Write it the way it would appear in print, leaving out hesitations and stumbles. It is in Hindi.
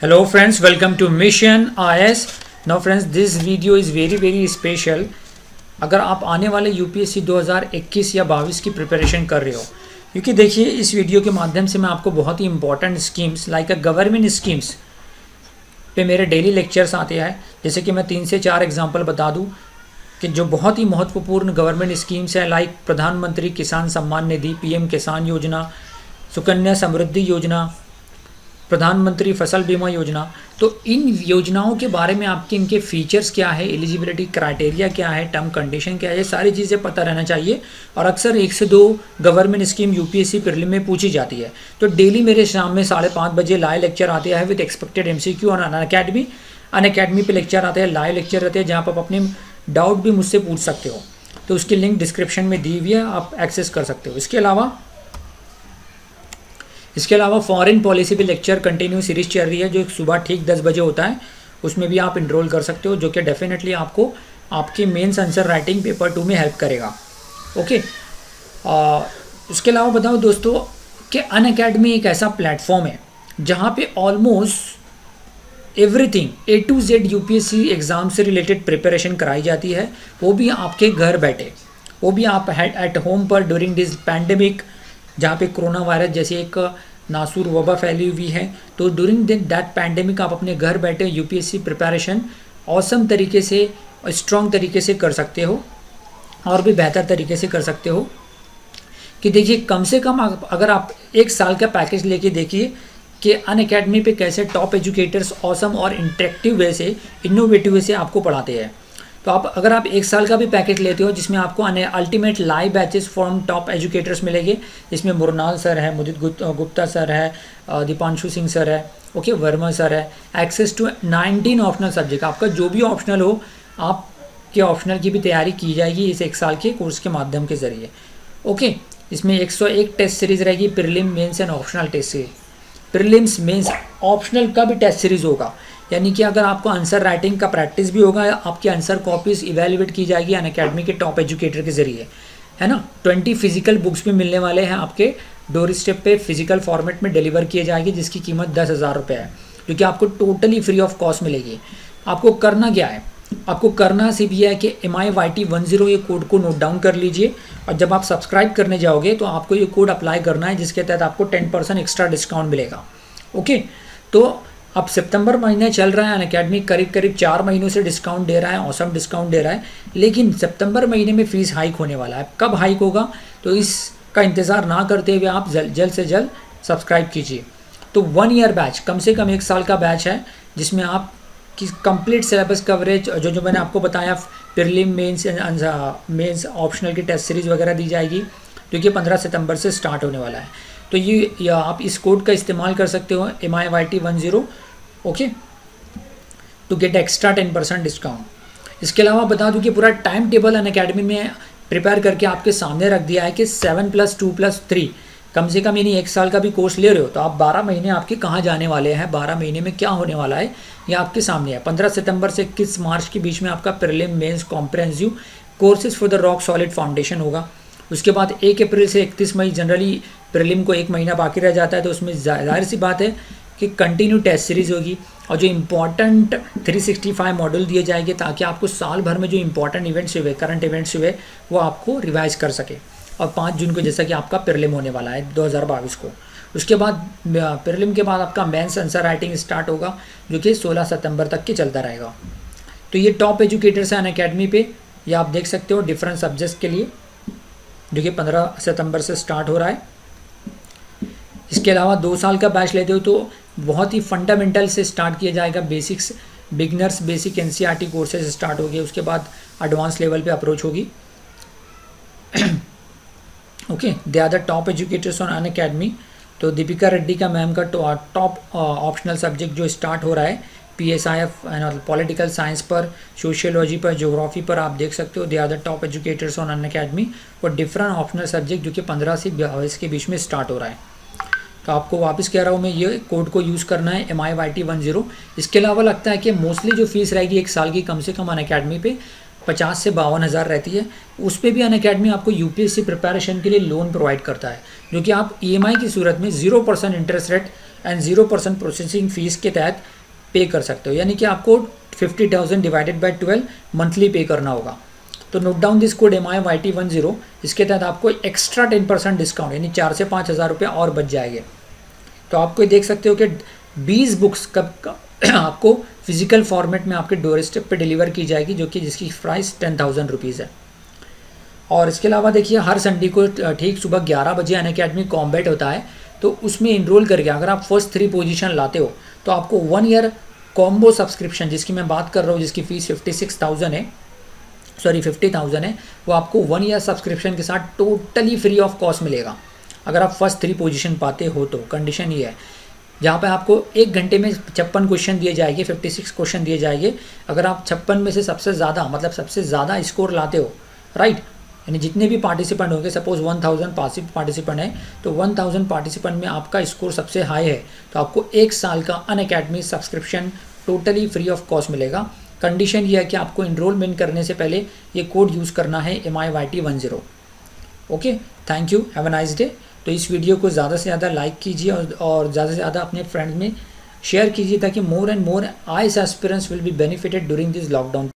Hello friends, welcome to Mission IS. Now friends, this video is very special. अगर आप आने वाले यूपीएससी 2021 या 22 की प्रिपरेशन कर रहे हो, क्योंकि देखिए इस वीडियो के माध्यम से मैं आपको बहुत ही important schemes like government schemes पे मेरे डेली लेक्चर्स आते हैं। जैसे कि मैं 3 से 4 एग्जांपल बता दूं कि जो बहुत ही महत्वपूर्ण गवर्नमेंट स्कीम्स हैं, लाइक प्रधानमंत्री किसान सम्मान निधि, पीएम किसान योजना, सुकन्या समृद्धि योजना, प्रधानमंत्री फसल बीमा योजना। तो इन योजनाओं के बारे में आपके इनके फीचर्स क्या है, एलिजिबिलिटी क्राइटेरिया क्या है, टर्म कंडीशन क्या है, ये सारी चीज़ें पता रहना चाहिए। और अक्सर 1 से 2 गवर्नमेंट स्कीम यूपीएससी प्रीलिम में पूछी जाती है। तो डेली मेरे शाम में 5:30 बजे लाइव लेक्चर आते हैं विद एक्सपेक्टेड एमसीक्यू और अनअकैडमी पे लेक्चर आते हैं, लाइव लेक्चर रहते हैं जहाँ पर आप अपने डाउट भी मुझसे पूछ सकते हो। तो उसकी लिंक डिस्क्रिप्शन में दी हुई है, आप एक्सेस कर सकते हो। इसके अलावा फॉरेन पॉलिसी पे लेक्चर कंटिन्यू सीरीज चल रही है जो सुबह ठीक 10 बजे होता है, उसमें भी आप इनरोल कर सकते हो, जो कि डेफिनेटली आपको आपके मेंस आंसर राइटिंग पेपर 2 में हेल्प करेगा। ओके, इसके अलावा बताओ दोस्तों कि अनअकैडमी एक ऐसा प्लेटफॉर्म है जहाँ पे almost everything A to Z UPSC exam से रिलेटेड प्रिपरेशन कराई जाती है, वो भी आपके घर बैठे, वो भी आप एट होम पर ड्यूरिंग दिस पैंडेमिक, जहाँ पे कोरोना वायरस जैसे एक नासूर वबा फैली हुई है। तो ड्यूरिंग दैट पैंडेमिक आप अपने घर बैठे यूपीएससी प्रिपरेशन ऑसम तरीके से, स्ट्रॉन्ग तरीके से कर सकते हो और भी बेहतर तरीके से कर सकते हो। कि देखिए कम से कम अगर आप 1 साल का पैकेज लेके देखिए कि अनअकैडमी पे कैसे टॉप एजुकेटर्स ऑसम और इंटरेक्टिव वे से, इनोवेटिव वे से आपको पढ़ाते हैं। तो अगर आप 1 साल का भी पैकेज लेते हो जिसमें आपको ultimate live batches from top educators मिलेंगे, जिसमें मुरनाल सर है, मुदित गुप्ता सर है, दीपांशु सिंह सर है, ओके, वर्मा सर है, एक्सेस टू 19 ऑप्शनल सब्जेक्ट, आपका जो भी ऑप्शनल हो आपके ऑप्शनल की भी तैयारी की जाएगी इस 1 साल के कोर्स के माध्यम के ज़रिए। ओके, इसमें 101 टेस्ट सीरीज़ रहेगी, prelim mains and optional test series, prelims mains optional का भी टेस्ट सीरीज़ होगा। यानी कि अगर आपको आंसर राइटिंग का प्रैक्टिस भी होगा, आपकी आंसर कॉपीज इवेल्युएट की जाएगी अनअकैडमी के टॉप एजुकेटर के ज़रिए, है ना। 20 फिजिकल बुक्स भी मिलने वाले हैं, आपके डोर स्टेप पे फिजिकल फॉर्मेट में डिलीवर किए जाएगी, जिसकी कीमत 10,000 रुपये है, जो कि आपको टोटली फ्री ऑफ कॉस्ट मिलेगी। आपको करना क्या है, आपको करना सिर्फ ये है कि MIYT10 ये कोड को नोट डाउन कर लीजिए, और जब आप सब्सक्राइब करने जाओगे तो आपको ये कोड अप्लाई करना है, जिसके तहत आपको 10% एक्स्ट्रा डिस्काउंट मिलेगा। ओके, तो अब सितंबर महीने चल रहा है, अनअकैडमी करीब 4 महीनों से डिस्काउंट दे रहा है, औसम डिस्काउंट दे रहा है, लेकिन सितंबर महीने में फ़ीस हाइक होने वाला है। कब हाइक होगा तो इसका इंतज़ार ना करते हुए आप जल्द से जल्द सब्सक्राइब कीजिए। तो 1 ईयर बैच, कम से कम 1 साल का बैच है, जिसमें आप की कंप्लीट सिलेबस कवरेज जो मैंने आपको बताया, प्रीलिम मेंस ऑप्शनल की टेस्ट सीरीज़ वगैरह दी जाएगी, जो कि 15 सितंबर से स्टार्ट होने वाला है। तो ये आप इस कोड का इस्तेमाल कर सकते हो, MIYT10, okay, to get extra 10% discount. इसके अलावा बता दूं कि पूरा टाइम टेबल अनअकैडमी में प्रिपेयर करके आपके सामने रख दिया है कि 7+2+3, कम से कम यानी 1 साल का भी कोर्स ले रहे हो तो आप 12 महीने आपके कहाँ जाने वाले हैं, 12 महीने में क्या होने वाला है, ये आपके सामने है। 15 सितंबर से 21 मार्च के बीच में आपका prelim mains comprehensive courses for the rock solid foundation होगा। उसके बाद 1 अप्रैल से 31 मई, जनरली प्रीलिम को 1 महीना बाकी रह जाता है, तो उसमें जाहिर सी बात है कि कंटिन्यू टेस्ट सीरीज़ होगी, और जो इम्पॉर्टेंट 365 मॉड्यूल दिए जाएंगे, ताकि आपको साल भर में जो इम्पॉर्टेंट इवेंट्स हुए, करंट इवेंट्स हुए, वो आपको रिवाइज कर सके। और 5 जून को जैसा कि आपका प्रीलिम होने वाला है 2022 को। उसके बाद प्रीलिम के बाद आपका मेंस आंसर राइटिंग स्टार्ट होगा, जो कि 16 सितंबर तक के चलता रहेगा। तो ये टॉप एजुकेटर्स हैं अनअकैडमी पे, ये आप देख सकते हो डिफरेंट सब्जेक्ट्स के लिए, जो कि 15 सितंबर से स्टार्ट हो रहा है। इसके अलावा 2 साल का बैच लेते हो तो बहुत ही फंडामेंटल से स्टार्ट किया जाएगा, basics, beginners basic NCERT courses start हो गए, उसके बाद एडवांस लेवल पे अप्रोच होगी। Okay, they are the top educators on Unacademy. तो दीपिका रेड्डी का मैम का टॉप ऑप्शनल सब्जेक्ट जो स्टार्ट हो रहा है, PSIF पॉलिटिकल साइंस पर, सोशियोलॉजी पर, ज्योग्राफी पर, आप देख सकते हो, they are the top educators on Unacademy for different optional subject, जो कि 15 से 22 के बीच में स्टार्ट हो रहा है। तो आपको वापस कह रहा हूँ मैं, ये कोड को यूज़ करना है, MIYT10। इसके अलावा लगता है कि मोस्टली जो फीस रहेगी 1 साल की, कम से कम अनअकैडमी पे 50 से 52 हज़ार रहती है। उस पर भी अनअकैडमी आपको यूपीएससी प्रिपरेशन के लिए लोन प्रोवाइड करता है, जो कि आप EMI की सूरत में 0% interest rate and 0% processing fees के तहत पे कर सकते हो, यानी कि आपको 50,000 डिवाइडेड बाय 12 मंथली पे करना होगा। तो note down this code MIYT10, इसके तहत आपको एक्स्ट्रा 10% डिस्काउंट यानी 4 से 5,000 रुपये और बच जाएंगे। तो आपको देख सकते हो कि 20 बुक्स कब आपको फिजिकल फॉर्मेट में आपके डोर स्टेप पे डिलीवर की जाएगी, जो कि जिसकी प्राइस 10,000 रुपीज़ है। और इसके अलावा देखिए हर संडे को ठीक सुबह 11 बजे अनअकैडमी कॉम्बैट होता है, तो उसमें इनरोल करके अगर आप फर्स्ट 3 पोजीशन लाते हो तो आपको 1 ईयर कॉम्बो सब्सक्रिप्शन, जिसकी मैं बात कर रहा हूँ, जिसकी फ़ीस 50,000 है, वो आपको 1 ईयर सब्सक्रिप्शन के साथ टोटली फ्री ऑफ कॉस्ट मिलेगा अगर आप फर्स्ट 3 पोजीशन पाते हो। तो कंडीशन ये है, जहाँ पे आपको 1 घंटे में 56 क्वेश्चन दिए जाएंगे, 56 क्वेश्चन दिए जाएंगे। अगर आप 56 में से सबसे ज़्यादा मतलब सबसे ज़्यादा स्कोर लाते हो, राइट, यानी जितने भी पार्टिसिपेंट होंगे, सपोज 1000 पार्टिसिपेंट है, तो 1000 पार्टिसिपेंट में आपका स्कोर सबसे हाई है, तो आपको 1 साल का Unacademy subscription totally free of cost मिलेगा। कंडीशन ये है कि आपको इनरोलमेंट करने से पहले ये कोड यूज़ करना है MIYT10। Okay, thank you, have a nice day. तो इस वीडियो को ज़्यादा से ज़्यादा लाइक कीजिए और ज़्यादा से ज़्यादा अपने फ्रेंड्स में शेयर कीजिए, ताकि more and more IAS aspirants will be benefited during this lockdown.